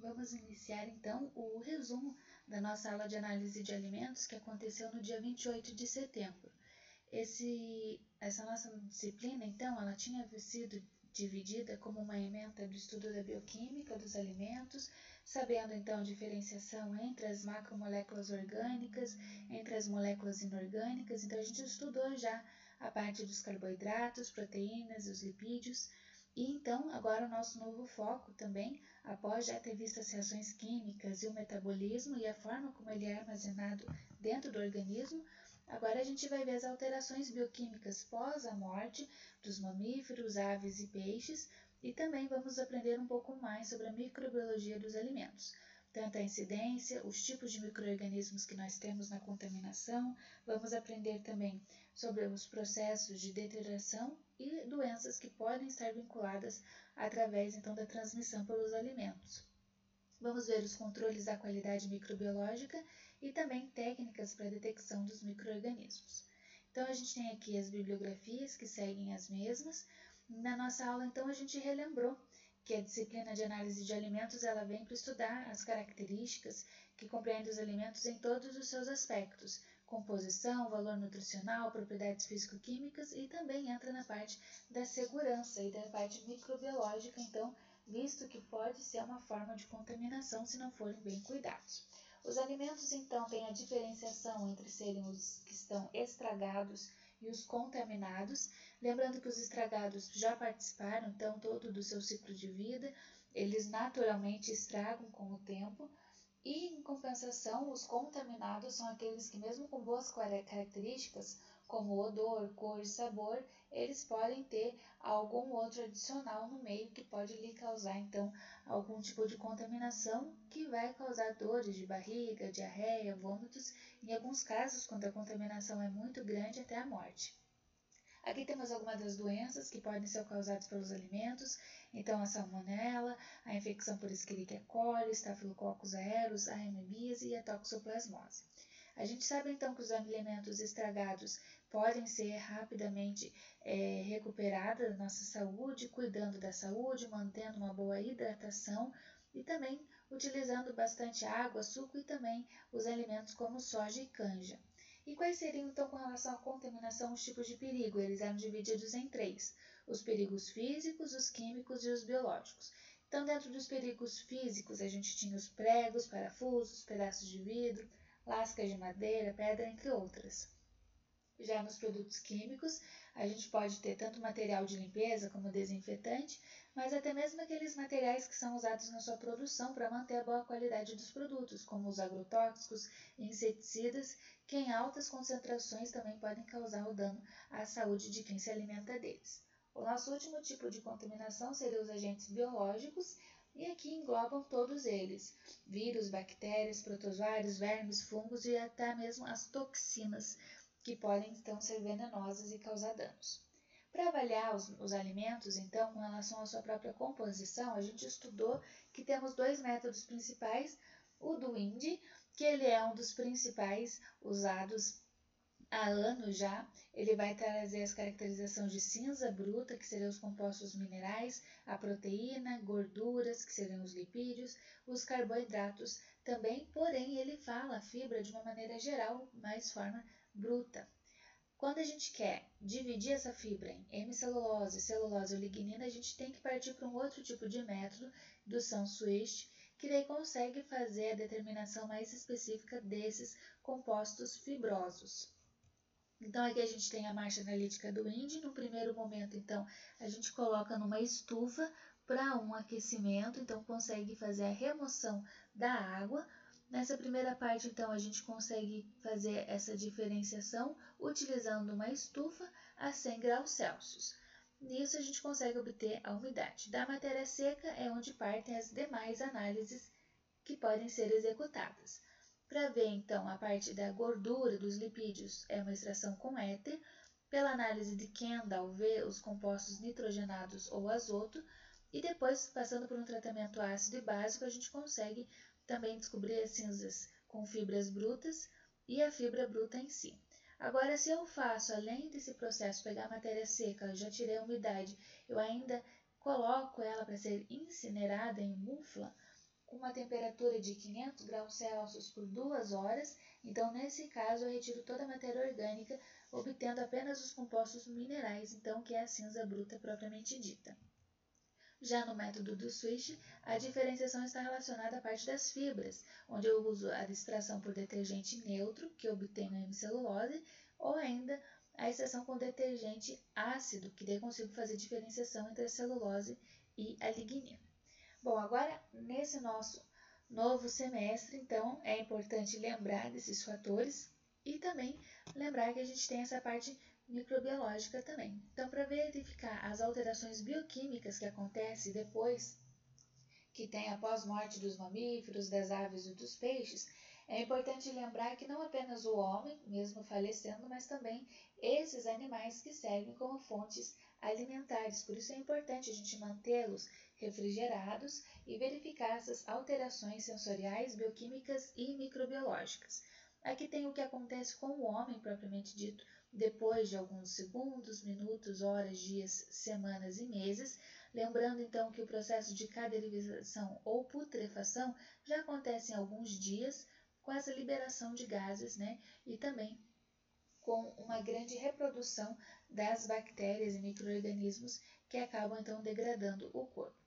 Vamos iniciar então o resumo da nossa aula de análise de alimentos que aconteceu no dia 28 de setembro. Essa nossa disciplina, então, ela tinha sido dividida como uma ementa do estudo da bioquímica dos alimentos, sabendo então a diferenciação entre as macromoléculas orgânicas, entre as moléculas inorgânicas. Então a gente estudou já a parte dos carboidratos, proteínas, os lipídios. E então, agora o nosso novo foco também, após já ter visto as reações químicas e o metabolismo e a forma como ele é armazenado dentro do organismo, agora a gente vai ver as alterações bioquímicas pós a morte dos mamíferos, aves e peixes, e também vamos aprender um pouco mais sobre a microbiologia dos alimentos. Tanto a incidência, os tipos de micro-organismos que nós temos na contaminação, vamos aprender também sobre os processos de deterioração e doenças que podem estar vinculadas através então da transmissão pelos alimentos. Vamos ver os controles da qualidade microbiológica e também técnicas para a detecção dos micro-organismos. Então a gente tem aqui as bibliografias que seguem as mesmas. Na nossa aula então a gente relembrou que a disciplina de análise de alimentos ela vem para estudar as características que compreendem os alimentos em todos os seus aspectos, composição, valor nutricional, propriedades físico-químicas e também entra na parte da segurança e da parte microbiológica, então, visto que pode ser uma forma de contaminação se não forem bem cuidados. Os alimentos, então, têm a diferenciação entre serem os que estão estragados e os contaminados, lembrando que os estragados já participaram, então, todo do seu ciclo de vida, eles naturalmente estragam com o tempo, e, em compensação, os contaminados são aqueles que, mesmo com boas características, como odor, cor e sabor, eles podem ter algum outro adicional no meio que pode lhe causar, então, algum tipo de contaminação que vai causar dores de barriga, diarreia, vômitos, em alguns casos, quando a contaminação é muito grande, até a morte. Aqui temos algumas das doenças que podem ser causadas pelos alimentos, então a salmonela, a infecção por Escherichia coli, Staphylococcus aureus, a amebíase e a toxoplasmose. A gente sabe então que os alimentos estragados podem ser rapidamente recuperados da nossa saúde, cuidando da saúde, mantendo uma boa hidratação e também utilizando bastante água, suco e também os alimentos como soja e canja. E quais seriam, então, com relação à contaminação, os tipos de perigo? Eles eram divididos em três: os perigos físicos, os químicos e os biológicos. Então, dentro dos perigos físicos, a gente tinha os pregos, parafusos, pedaços de vidro, lascas de madeira, pedra, entre outras. Já nos produtos químicos, a gente pode ter tanto material de limpeza como desinfetante, mas até mesmo aqueles materiais que são usados na sua produção para manter a boa qualidade dos produtos, como os agrotóxicos e inseticidas, que em altas concentrações também podem causar o dano à saúde de quem se alimenta deles. O nosso último tipo de contaminação seria os agentes biológicos, e aqui englobam todos eles: vírus, bactérias, protozoários, vermes, fungos e até mesmo as toxinas, que podem então ser venenosas e causar danos. Para avaliar os alimentos, então, com relação à sua própria composição, a gente estudou que temos dois métodos principais: o do INDI, que ele é um dos principais usados há anos já. Ele vai trazer as caracterizações de cinza bruta, que seriam os compostos minerais, a proteína, gorduras, que seriam os lipídios, os carboidratos também, porém ele fala a fibra de uma maneira geral, mais forma bruta. Quando a gente quer dividir essa fibra em hemicelulose, celulose ou lignina, a gente tem que partir para um outro tipo de método, indução Swift, que daí consegue fazer a determinação mais específica desses compostos fibrosos. Então, aqui a gente tem a marcha analítica do INDI. No primeiro momento, então, a gente coloca numa estufa para um aquecimento, então consegue fazer a remoção da água. Nessa primeira parte, então, a gente consegue fazer essa diferenciação utilizando uma estufa a 100 graus Celsius. Nisso, a gente consegue obter a umidade. Da matéria seca é onde partem as demais análises que podem ser executadas. Para ver, então, a parte da gordura dos lipídios, é uma extração com éter. Pela análise de Kendall, ver os compostos nitrogenados ou azoto. E depois, passando por um tratamento ácido e básico, a gente consegue também descobrir as cinzas com fibras brutas e a fibra bruta em si. Agora, se eu faço, além desse processo, pegar a matéria seca, eu já tirei a umidade, eu ainda coloco ela para ser incinerada em mufla, com uma temperatura de 500 graus Celsius por 2 horas. Então, nesse caso, eu retiro toda a matéria orgânica, obtendo apenas os compostos minerais, então, que é a cinza bruta propriamente dita. Já no método do Swish, a diferenciação está relacionada à parte das fibras, onde eu uso a extração por detergente neutro, que obtenho a hemicelulose, ou ainda a extração com detergente ácido, que daí consigo fazer diferenciação entre a celulose e a lignina. Bom, agora nesse nosso novo semestre, então, é importante lembrar desses fatores e também lembrar que a gente tem essa parte microbiológica também. Então, para verificar as alterações bioquímicas que acontecem depois que tem a pós-morte dos mamíferos, das aves e dos peixes, é importante lembrar que não apenas o homem, mesmo falecendo, mas também esses animais que servem como fontes alimentares. Por isso é importante a gente mantê-los refrigerados e verificar essas alterações sensoriais, bioquímicas e microbiológicas. Aqui tem o que acontece com o homem propriamente dito, depois de alguns segundos, minutos, horas, dias, semanas e meses. Lembrando então que o processo de cadernização ou putrefação já acontece em alguns dias, com essa liberação de gases, né? E também com uma grande reprodução das bactérias e micro-organismos que acabam então degradando o corpo.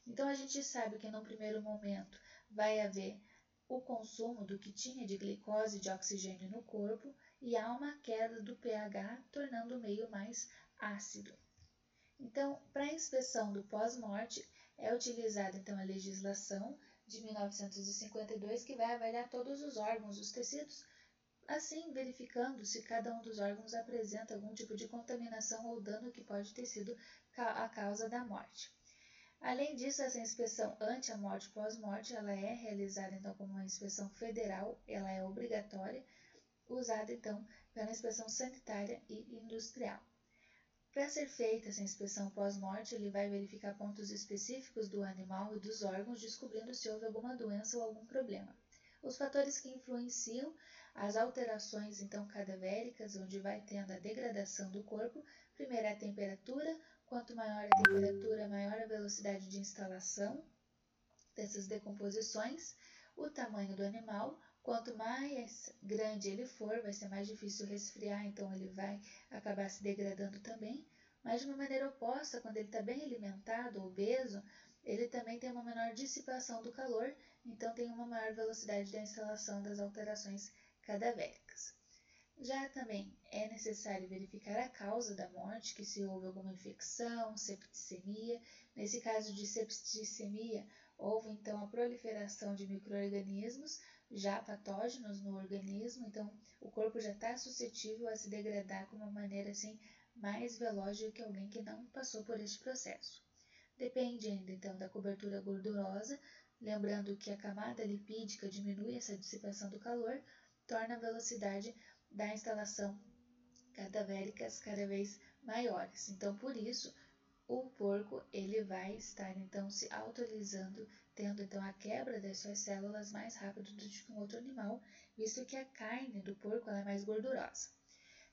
Então a gente sabe que no primeiro momento vai haver o consumo do que tinha de glicose e de oxigênio no corpo e há uma queda do pH, tornando o meio mais ácido. Então, para a inspeção do pós-morte, é utilizada então a legislação de 1952, que vai avaliar todos os órgãos, os tecidos, assim verificando se cada um dos órgãos apresenta algum tipo de contaminação ou dano que pode ter sido a causa da morte. Além disso, essa inspeção ante a morte e pós-morte, ela é realizada então como uma inspeção federal, ela é obrigatória, usada então pela inspeção sanitária e industrial. Para ser feita essa inspeção pós-morte, ele vai verificar pontos específicos do animal e dos órgãos, descobrindo se houve alguma doença ou algum problema. Os fatores que influenciam as alterações então cadavéricas, onde vai tendo a degradação do corpo, primeiro é a temperatura, quanto maior a temperatura, maior a velocidade de instalação dessas decomposições, o tamanho do animal. Quanto mais grande ele for, vai ser mais difícil resfriar, então ele vai acabar se degradando também. Mas de uma maneira oposta, quando ele está bem alimentado, obeso, ele também tem uma menor dissipação do calor, então tem uma maior velocidade da instalação das alterações cadavéricas. Já também é necessário verificar a causa da morte, que se houve alguma infecção, septicemia. Nesse caso de septicemia, houve então a proliferação de micro-organismos já patógenos no organismo, então o corpo já está suscetível a se degradar de uma maneira assim mais veloz do que alguém que não passou por este processo. Depende ainda então da cobertura gordurosa, lembrando que a camada lipídica diminui essa dissipação do calor, torna a velocidade da instalação cadavéricas cada vez maiores. Então, por isso, o porco ele vai estar então se autolisando, tendo então a quebra das suas células mais rápido do que um outro animal, visto que a carne do porco ela é mais gordurosa.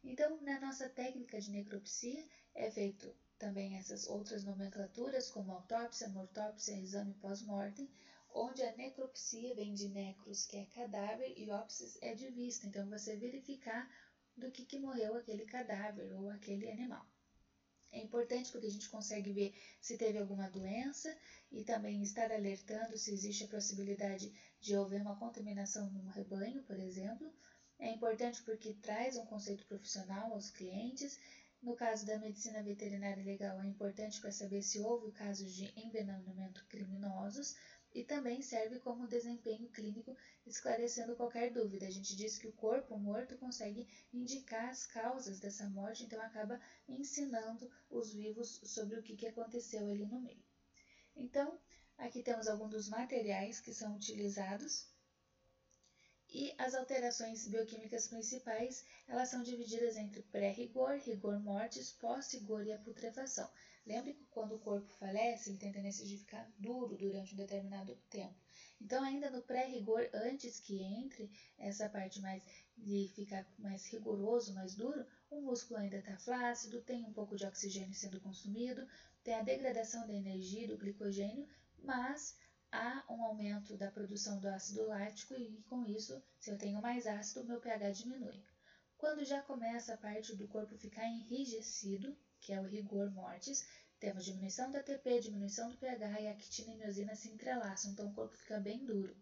Então, na nossa técnica de necropsia é feito também essas outras nomenclaturas, como autópsia, mortópsia, exame pós-mortem, onde a necropsia vem de necros, que é cadáver, e ópsis é de vista, então você verificar do que morreu aquele cadáver ou aquele animal. É importante porque a gente consegue ver se teve alguma doença e também estar alertando se existe a possibilidade de haver uma contaminação no rebanho, por exemplo. É importante porque traz um conceito profissional aos clientes. No caso da medicina veterinária legal, é importante para saber se houve casos de envenenamento criminosos e também serve como desempenho clínico, esclarecendo qualquer dúvida. A gente diz que o corpo morto consegue indicar as causas dessa morte, então acaba ensinando os vivos sobre o que aconteceu ali no meio. Então, aqui temos alguns dos materiais que são utilizados. E as alterações bioquímicas principais, elas são divididas entre pré-rigor, rigor mortis, pós-rigor e a putrefação. Lembre que quando o corpo falece, ele tem tendência de ficar duro durante um determinado tempo. Então, ainda no pré-rigor, antes que entre essa parte mais de ficar mais rigoroso, mais duro, o músculo ainda está flácido, tem um pouco de oxigênio sendo consumido, tem a degradação da energia do glicogênio, mas há um aumento da produção do ácido lático e, com isso, se eu tenho mais ácido, o meu pH diminui. Quando já começa a parte do corpo ficar enrijecido, que é o rigor mortis, temos diminuição da ATP, diminuição do pH e a actina e miosina se entrelaçam, então o corpo fica bem duro.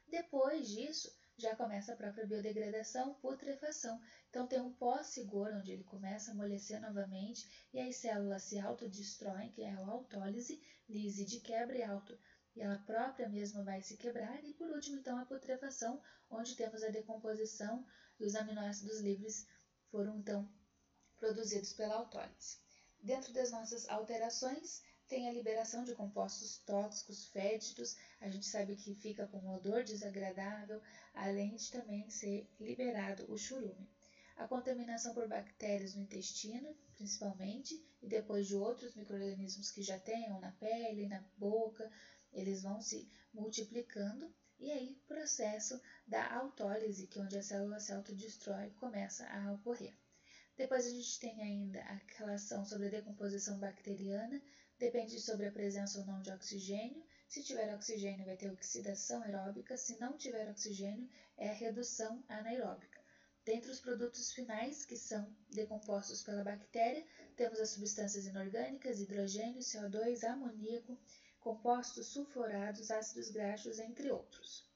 Depois disso, já começa a própria biodegradação, putrefação. Então tem um pós-rigor, onde ele começa a amolecer novamente e as células se autodestroem, que é a autólise, lise de quebra e auto, e ela própria mesma vai se quebrar. E por último, então, a putrefação, onde temos a decomposição e os aminoácidos livres foram então produzidos pela autólise. Dentro das nossas alterações, tem a liberação de compostos tóxicos, fétidos, a gente sabe que fica com um odor desagradável, além de também ser liberado o churume. A contaminação por bactérias no intestino, principalmente, e depois de outros micro-organismos que já tenham na pele, na boca, eles vão se multiplicando, e aí o processo da autólise, que é onde a célula se autodestrói, começa a ocorrer. Depois a gente tem ainda a relação sobre a decomposição bacteriana, depende sobre a presença ou não de oxigênio. Se tiver oxigênio, vai ter oxidação aeróbica, se não tiver oxigênio, é a redução anaeróbica. Dentre os produtos finais, que são decompostos pela bactéria, temos as substâncias inorgânicas, hidrogênio, CO2, amoníaco, compostos sulfurados, ácidos graxos, entre outros.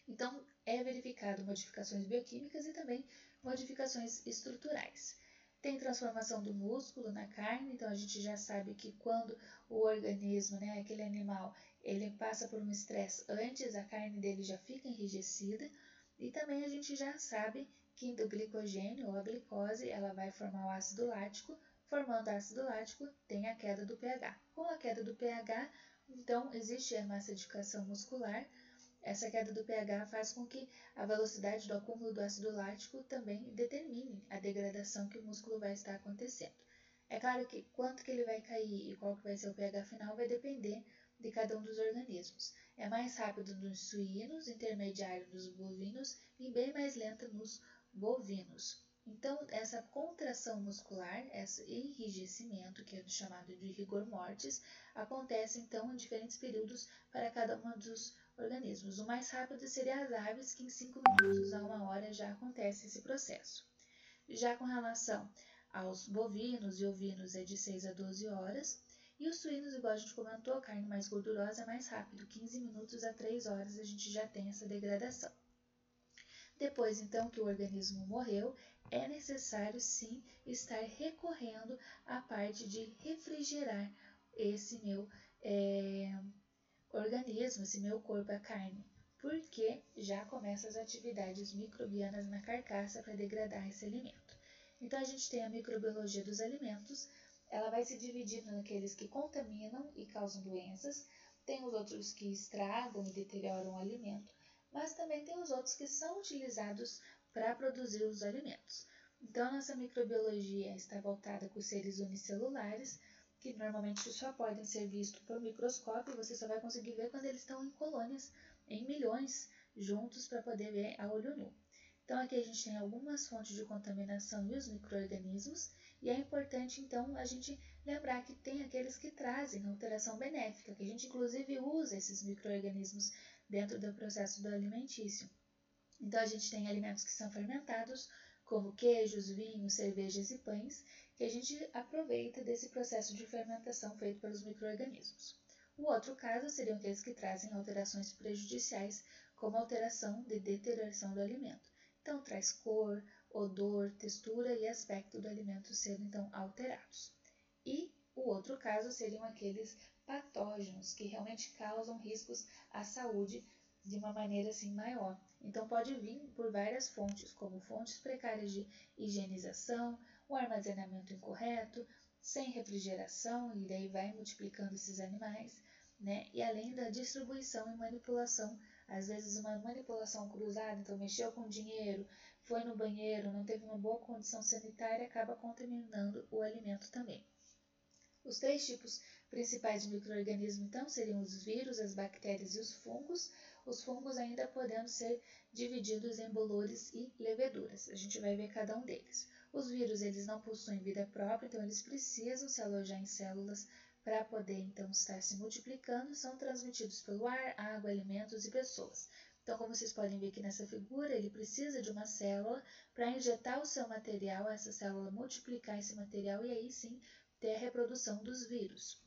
Então, é verificado modificações bioquímicas e também modificações estruturais. Tem transformação do músculo na carne, então a gente já sabe que quando o organismo, aquele animal, ele passa por um estresse antes, a carne dele já fica enrijecida. E também a gente já sabe que do glicogênio ou a glicose, ela vai formar o ácido lático. Formando ácido lático, tem a queda do pH. Com a queda do pH, então existe a massificação muscular. Essa queda do pH faz com que a velocidade do acúmulo do ácido lático também determine a degradação que o músculo vai estar acontecendo. É claro que quanto que ele vai cair e qual que vai ser o pH final vai depender de cada um dos organismos. É mais rápido nos suínos, intermediário nos bovinos e bem mais lento nos bovinos. Então, essa contração muscular, esse enrijecimento, que é chamado de rigor mortis, acontece então em diferentes períodos para cada um dos organismos. O mais rápido seria as aves, que em 5 minutos a 1 hora já acontece esse processo. Já com relação aos bovinos e ovinos é de 6 a 12 horas, e os suínos, igual a gente comentou, a carne mais gordurosa é mais rápido, 15 minutos a 3 horas a gente já tem essa degradação. Depois, então, que o organismo morreu, é necessário sim estar recorrendo à parte de refrigerar esse meu organismo, esse meu corpo, a carne, porque já começam as atividades microbianas na carcaça para degradar esse alimento. Então, a gente tem a microbiologia dos alimentos, ela vai se dividindo naqueles que contaminam e causam doenças, tem os outros que estragam e deterioram o alimento, mas também tem os outros que são utilizados para produzir os alimentos. Então, nossa microbiologia está voltada para os seres unicelulares, que normalmente só podem ser vistos por microscópio, você só vai conseguir ver quando eles estão em colônias, em milhões, juntos para poder ver a olho nu. Então, aqui a gente tem algumas fontes de contaminação e os micro-organismos, e é importante, então, a gente lembrar que tem aqueles que trazem alteração benéfica, que a gente, inclusive, usa esses micro-organismos dentro do processo do alimentício. Então, a gente tem alimentos que são fermentados, como queijos, vinhos, cervejas e pães, que a gente aproveita desse processo de fermentação feito pelos micro-organismos. O outro caso seriam aqueles que trazem alterações prejudiciais, como alteração de deterioração do alimento. Então, traz cor, odor, textura e aspecto do alimento sendo então alterados. E o outro caso seriam aqueles patógenos que realmente causam riscos à saúde de uma maneira assim maior. Então pode vir por várias fontes, como fontes precárias de higienização, o armazenamento incorreto, sem refrigeração, e daí vai multiplicando esses animais, E além da distribuição e manipulação, às vezes uma manipulação cruzada, então mexeu com dinheiro, foi no banheiro, não teve uma boa condição sanitária, acaba contaminando o alimento também. Os 3 tipos principais de micro-organismo, então, seriam os vírus, as bactérias e os fungos ainda podendo ser divididos em bolores e leveduras. A gente vai ver cada um deles. Os vírus, eles não possuem vida própria, então eles precisam se alojar em células para poder então estar se multiplicando, são transmitidos pelo ar, água, alimentos e pessoas. Então, como vocês podem ver aqui nessa figura, ele precisa de uma célula para injetar o seu material, essa célula multiplicar esse material e aí sim ter a reprodução dos vírus.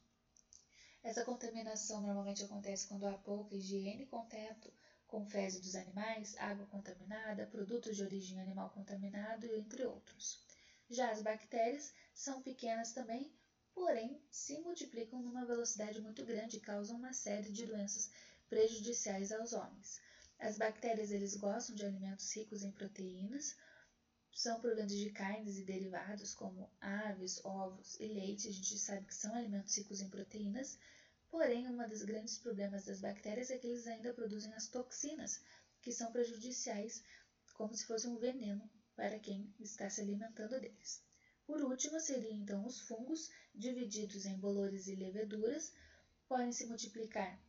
Essa contaminação normalmente acontece quando há pouca higiene e contato com fezes dos animais, água contaminada, produtos de origem animal contaminado, entre outros. Já as bactérias são pequenas também, porém se multiplicam numa velocidade muito grande e causam uma série de doenças prejudiciais aos homens. As bactérias eles gostam de alimentos ricos em proteínas, são proventos de carnes e derivados como aves, ovos e leite. A gente sabe que são alimentos ricos em proteínas, porém, um dos grandes problemas das bactérias é que eles ainda produzem as toxinas, que são prejudiciais, como se fosse um veneno para quem está se alimentando deles. Por último, seriam então os fungos, divididos em bolores e leveduras, podem se multiplicar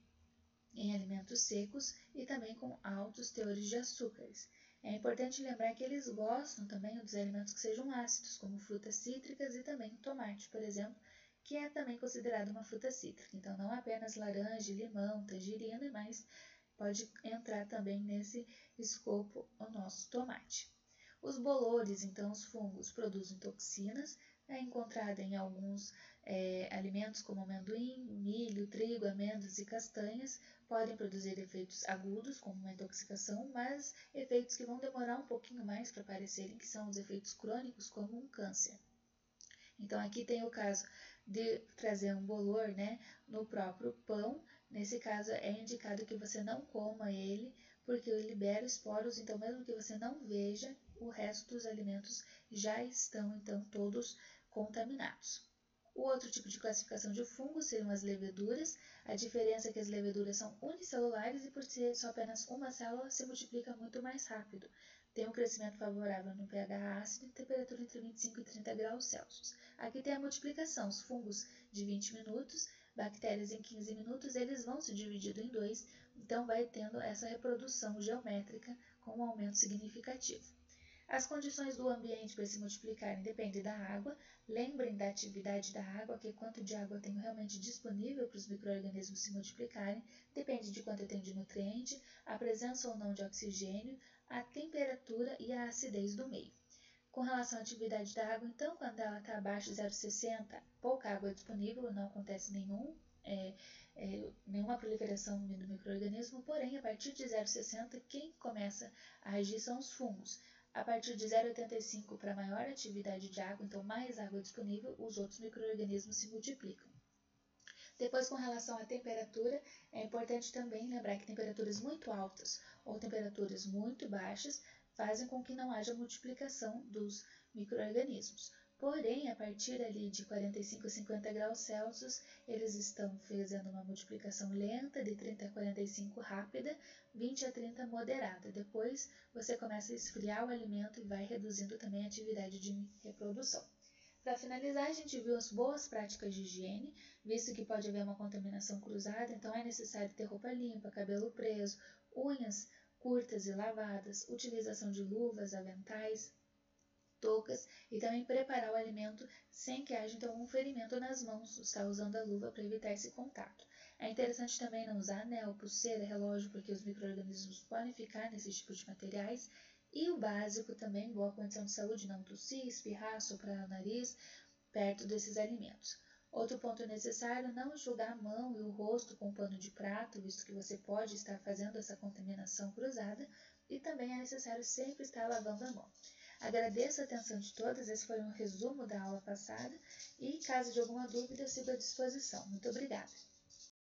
em alimentos secos e também com altos teores de açúcares. É importante lembrar que eles gostam também dos alimentos que sejam ácidos, como frutas cítricas e também tomate, por exemplo, que é também considerado uma fruta cítrica. Então, não apenas laranja, limão, tangerina, mas pode entrar também nesse escopo o nosso tomate. Os bolores, então os fungos, produzem toxinas, é encontrada em alguns alimentos como amendoim, milho, trigo, amêndoas e castanhas, podem produzir efeitos agudos, como uma intoxicação, mas efeitos que vão demorar um pouquinho mais para aparecerem, que são os efeitos crônicos, como um câncer. Então, aqui tem o caso de trazer um bolor, né, no próprio pão. Nesse caso, é indicado que você não coma ele, porque ele libera esporos, então mesmo que você não veja, o resto dos alimentos já estão, então, todos contaminados. O outro tipo de classificação de fungos seriam as leveduras. A diferença é que as leveduras são unicelulares e por ser só apenas uma célula se multiplica muito mais rápido. Tem um crescimento favorável no pH ácido e temperatura entre 25 e 30 graus Celsius. Aqui tem a multiplicação, os fungos de 20 minutos, bactérias em 15 minutos, eles vão se dividindo em dois, então vai tendo essa reprodução geométrica com um aumento significativo. As condições do ambiente para se multiplicarem dependem da água. Lembrem da atividade da água, que quanto de água eu tenho realmente disponível para os micro-organismos se multiplicarem, depende de quanto eu tenho de nutriente, a presença ou não de oxigênio, a temperatura e a acidez do meio. Com relação à atividade da água, então, quando ela está abaixo de 0,60, pouca água disponível, não acontece nenhuma proliferação do micro-organismo, porém, a partir de 0,60, quem começa a agir são os fungos. A partir de 0,85 para maior atividade de água, então mais água disponível, os outros micro-organismos se multiplicam. Depois, com relação à temperatura, é importante também lembrar que temperaturas muito altas ou temperaturas muito baixas fazem com que não haja multiplicação dos micro-organismos. Porém, a partir ali de 45 a 50 graus Celsius, eles estão fazendo uma multiplicação lenta, de 30 a 45 rápida, 20 a 30 moderada. Depois, você começa a esfriar o alimento e vai reduzindo também a atividade de reprodução. Para finalizar, a gente viu as boas práticas de higiene, visto que pode haver uma contaminação cruzada, então é necessário ter roupa limpa, cabelo preso, unhas curtas e lavadas, utilização de luvas, aventais, toucas e também preparar o alimento sem que haja então um ferimento nas mãos, está usando a luva para evitar esse contato. É interessante também não usar anel, pulseira, relógio, porque os micro-organismos podem ficar nesse tipo de materiais. E o básico também, boa condição de saúde, não tossir, espirrar, soprar o nariz perto desses alimentos. Outro ponto necessário, não enxugar a mão e o rosto com pano de prato, visto que você pode estar fazendo essa contaminação cruzada, e também é necessário sempre estar lavando a mão. Agradeço a atenção de todas, esse foi um resumo da aula passada, e caso de alguma dúvida, eu sigo à disposição. Muito obrigada!